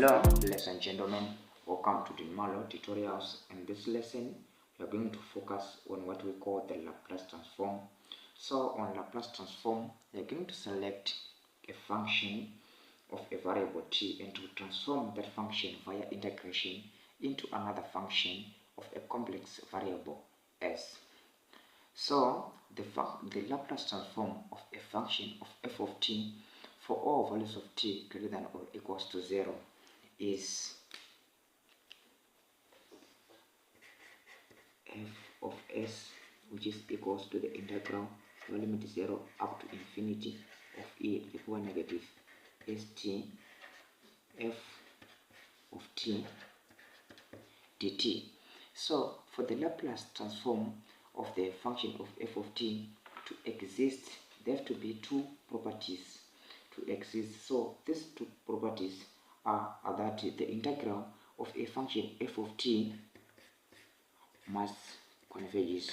Hello ladies and gentlemen, welcome to Denmaloe tutorials. In this lesson we are going to focus on what we call the Laplace transform. So on Laplace transform we are going to select a function of a variable t and to transform that function via integration into another function of a complex variable s. So the Laplace transform of a function of f of t for all values of t greater than or equals to 0 is f of s, which is equals to the integral limit 0 up to infinity of e to the power negative st f of t dt. So for the Laplace transform of the function of f of t to exist, there have to be two properties to exist. So these two properties are that the integral of a function f of t must converge,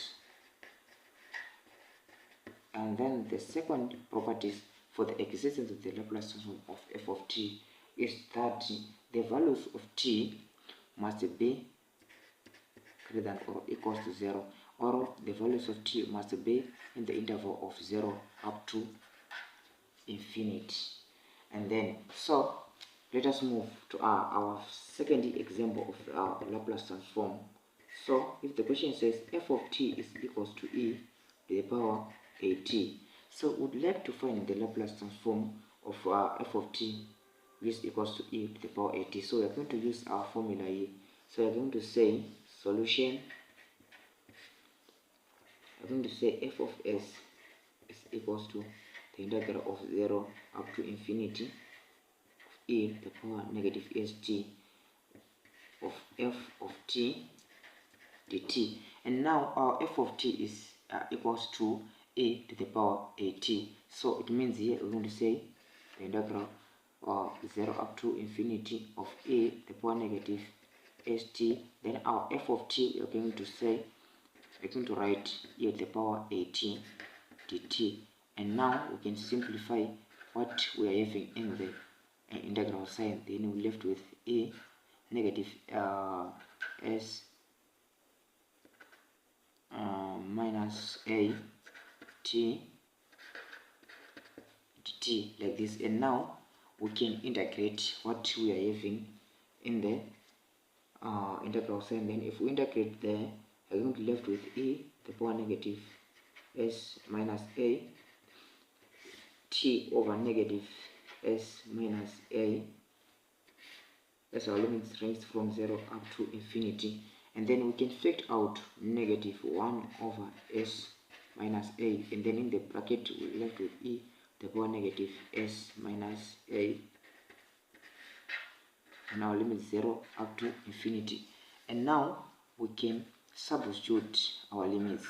and then the second properties for the existence of the Laplace transform of f of t is that the values of t must be greater than or equals to 0, or the values of t must be in the interval of 0 up to infinity. And then so let us move to our second example of our Laplace transform. So if the question says f of t is equals to e to the power at, so we would like to find the Laplace transform of f of t which is equals to e to the power at. So we are going to use our formula here. So we are going to say solution, we are going to say f of s is equals to the integral of 0 up to infinity of e to the power negative st of f of t dt. And now our f of t is equals to e to the power at. So it means here we're going to say the integral of 0 up to infinity of e to the power negative st. Then our f of t we are going to say, we're going to write e to the power at dt. And now we can simplify what we are having in the integral sign. Then we left with e negative s minus a t dt, like this. And now we can integrate what we are having in the integral sign. Then if we integrate there, we're going to be left with e to the power negative s minus a t over negative s minus a. That's our limits ranged from 0 up to infinity. And then we can factor out negative 1 over s minus a, and then in the bracket we left with e to the power negative s minus a, and our limit 0 up to infinity. And now we can substitute our limits.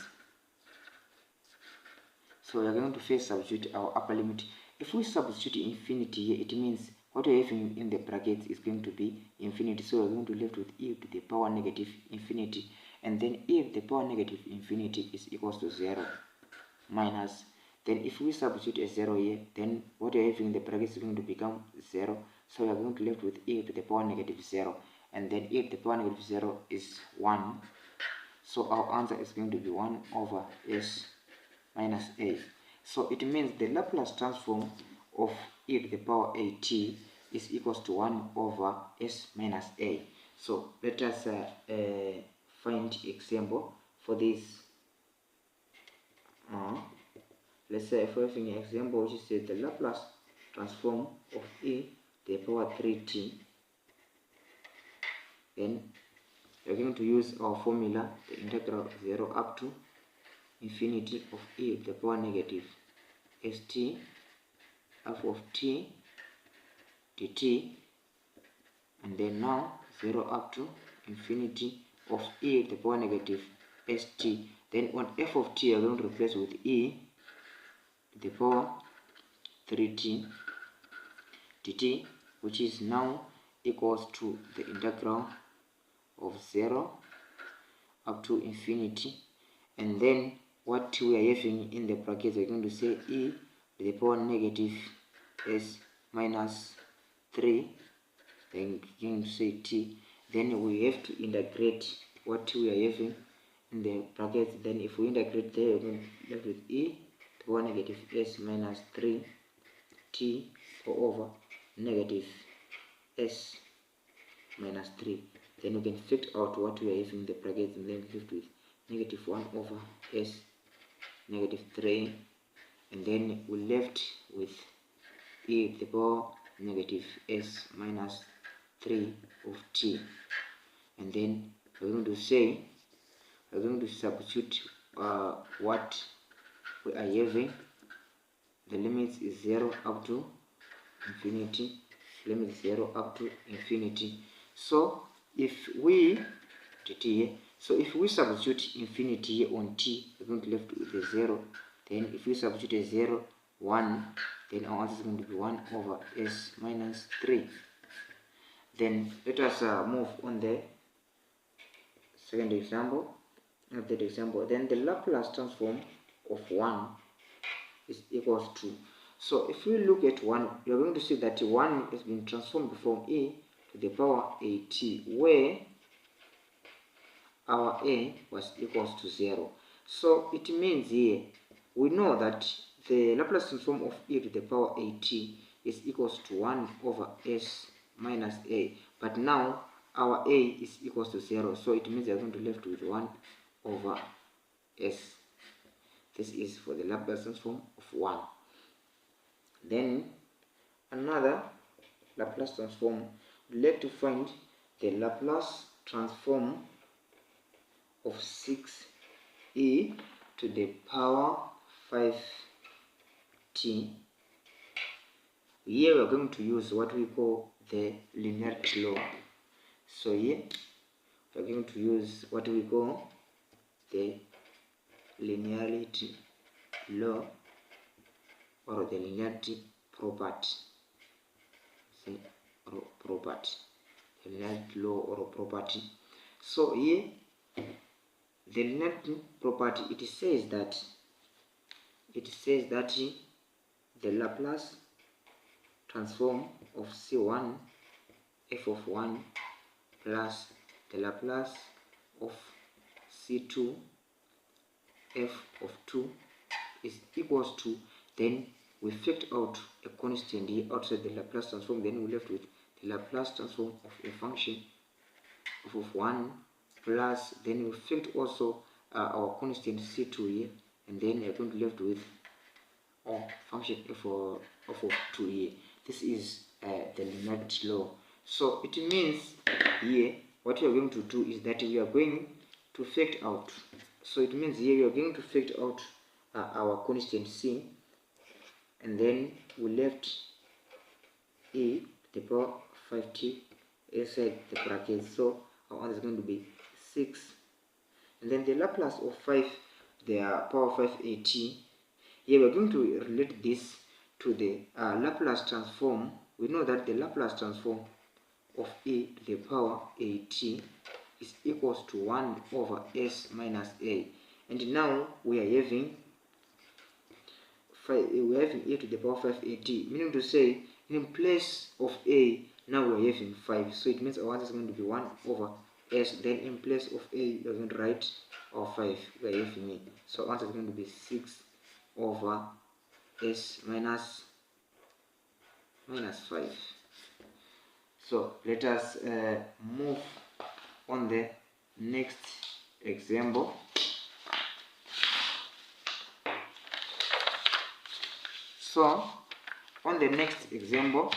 So we are going to first substitute our upper limit. If we substitute infinity here, it means what we are having in the brackets is going to be infinity. So we are going to left with e to the power negative infinity, and then e to the power negative infinity is equals to 0 minus, then if we substitute a 0 here, then what we are having in the brackets is going to become 0. So we are going to left with e to the power negative 0, and then e to the power negative 0 is 1. So our answer is going to be 1 over s minus a. So it means the Laplace transform of e to the power at is equals to 1 over s minus a. So let us find example for this. Let's say for having an example which is the Laplace transform of e to the power 3t. Then we're going to use our formula, the integral of 0 up to infinity of e to the power negative st f of t dt, and then now 0 up to infinity of e to the power negative st. Then on f of t I'm going to replace with e to the power 3t dt, which is now equals to the integral of 0 up to infinity, and then what we are having in the brackets we're going to say e to the power negative s minus 3 then going to say t, then we have to integrate what we are having in the brackets. Then if we integrate there, we're going to left with e to the power negative s minus 3 t over negative s minus 3. Then we can factor out what we are having in the brackets, and then left with negative 1 over s negative 3, and then we left with e to the power negative s minus 3 of t. And then we're going to say, we're going to substitute what we are having. The limits is 0 up to infinity, limit 0 up to infinity. So if we substitute infinity on t, we're going to left with the 0. Then if we substitute a 0, 1, then our answer is going to be 1 over s minus 3. Then let us move on the second example, third example. Then the Laplace transform of 1 is equals to. So if we look at 1, we are going to see that 1 has been transformed from e to the power at, where our a was equals to 0. So it means here we know that the Laplace transform of e to the power at is equals to 1 over s minus a, but now our a is equals to 0, so it means we are going to left with 1 over s. This is for the Laplace transform of 1. Then another Laplace transform, we'd like to find the Laplace transform of 6e to the power 5t. Here we are going to use what we call the linearity law. So here we are going to use what we call the linearity law or the linearity property. The linearity law or property. So here the linearity property, it says that the Laplace transform of c1 f of 1 plus the Laplace of c2 f of 2 is equals to, then we factor out a constant here outside the Laplace transform, then we left with the Laplace transform of a function f of 1 plus, then we factor also our constant c2 here, and then we are going to left with our function f of 2 here. This is the linearity law. So it means here what we are going to do is that we are going to factor out. So it means here we are going to factor out our constant c, and then we left e to the power 5t inside the bracket. So our answer is going to be 6. And then the Laplace of 5, the power 5 at. Here we are going to relate this to the Laplace transform. We know that the Laplace transform of e to the power at is equals to 1 over s minus a. And now we are having e to the power 5 at, meaning to say in place of a now we are having 5. So it means our answer is going to be 1 over s. Then in place of a we are going to write our 5. We are having a. So our answer is going to be 6 over s minus 5. So let us move on the next example. So on the next example,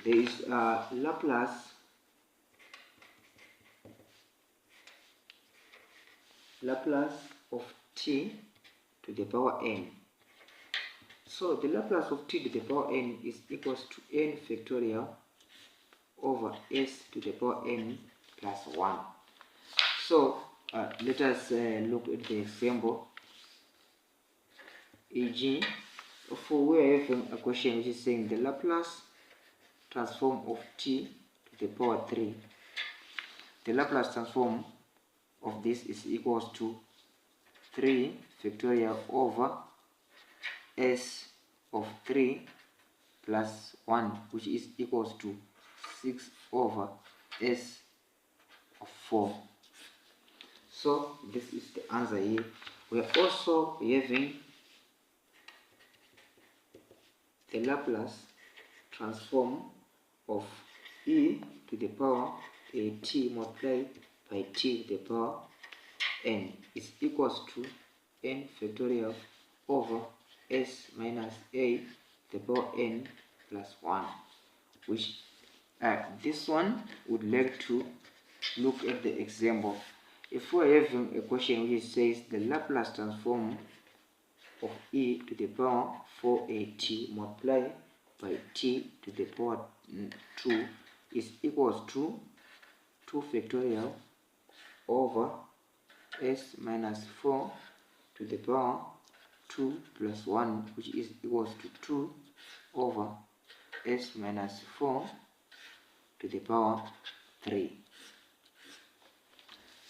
there is Laplace of t to the power n. So the Laplace of t to the power n is equals to n factorial over s to the power n plus 1. So let us look at the example. E.g., for we are having a question which is saying the Laplace transform of t to the power 3. The Laplace transform of this is equals to 3 factorial over s of 3 plus 1, which is equals to 6 over s of 4. So this is the answer here. We are also having the Laplace transform of e to the power a t multiplied by t to the power n is equals to n factorial over s minus a to the power n plus 1, which this one would like to look at the example. If we're having a question which says the Laplace transform of e to the power 4at multiplied by t to the power 2 is equals to 2 factorial over s minus 4 to the power 2 plus 1, which is equals to 2 over s minus 4 to the power 3.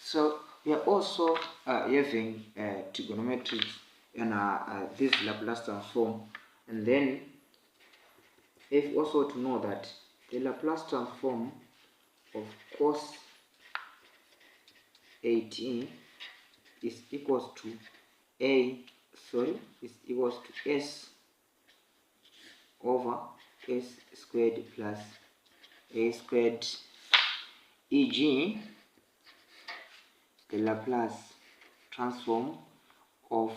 So we are also having trigonometrics and this Laplace transform, and then if also to know that the Laplace transform of cos 18 is equals to s over s squared plus a squared, e.g. the Laplace transform of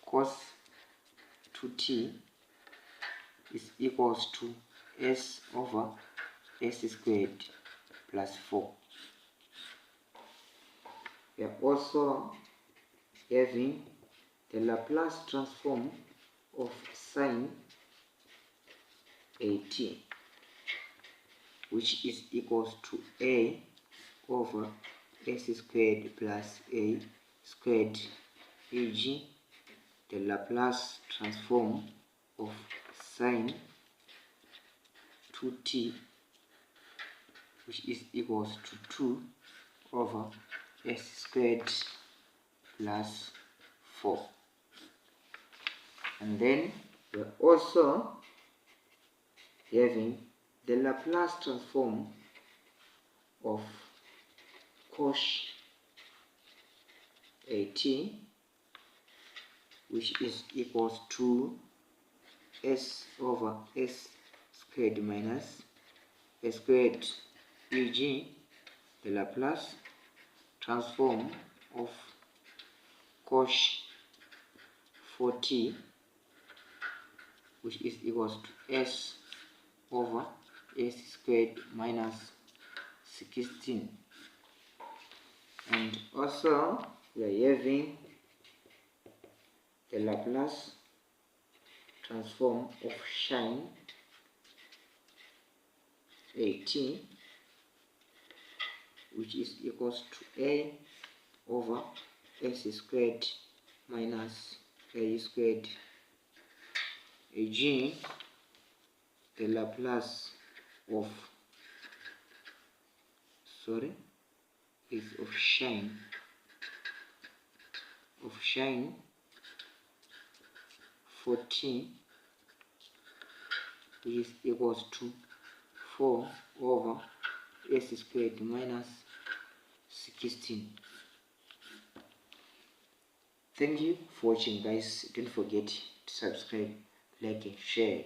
cos 2t is equals to s over s squared plus 4. We are also having the Laplace transform of sine 18, which is equals to a over s squared plus a squared, e.g. the Laplace transform of sine 2t, which is equals to 2 over s squared plus 4. And then we're also having the Laplace transform of cos 18, which is equals to s over s squared minus s squared, e.g. the Laplace transform of cos 4t, which is equals to s over s squared minus 16. And also we are having the Laplace transform of sine 18, which is equals to a over s squared minus a squared, e.g. the Laplace of sine 14, which is equals to 4 over s squared minus 16. Thank you for watching, guys. Don't forget to subscribe, like and share.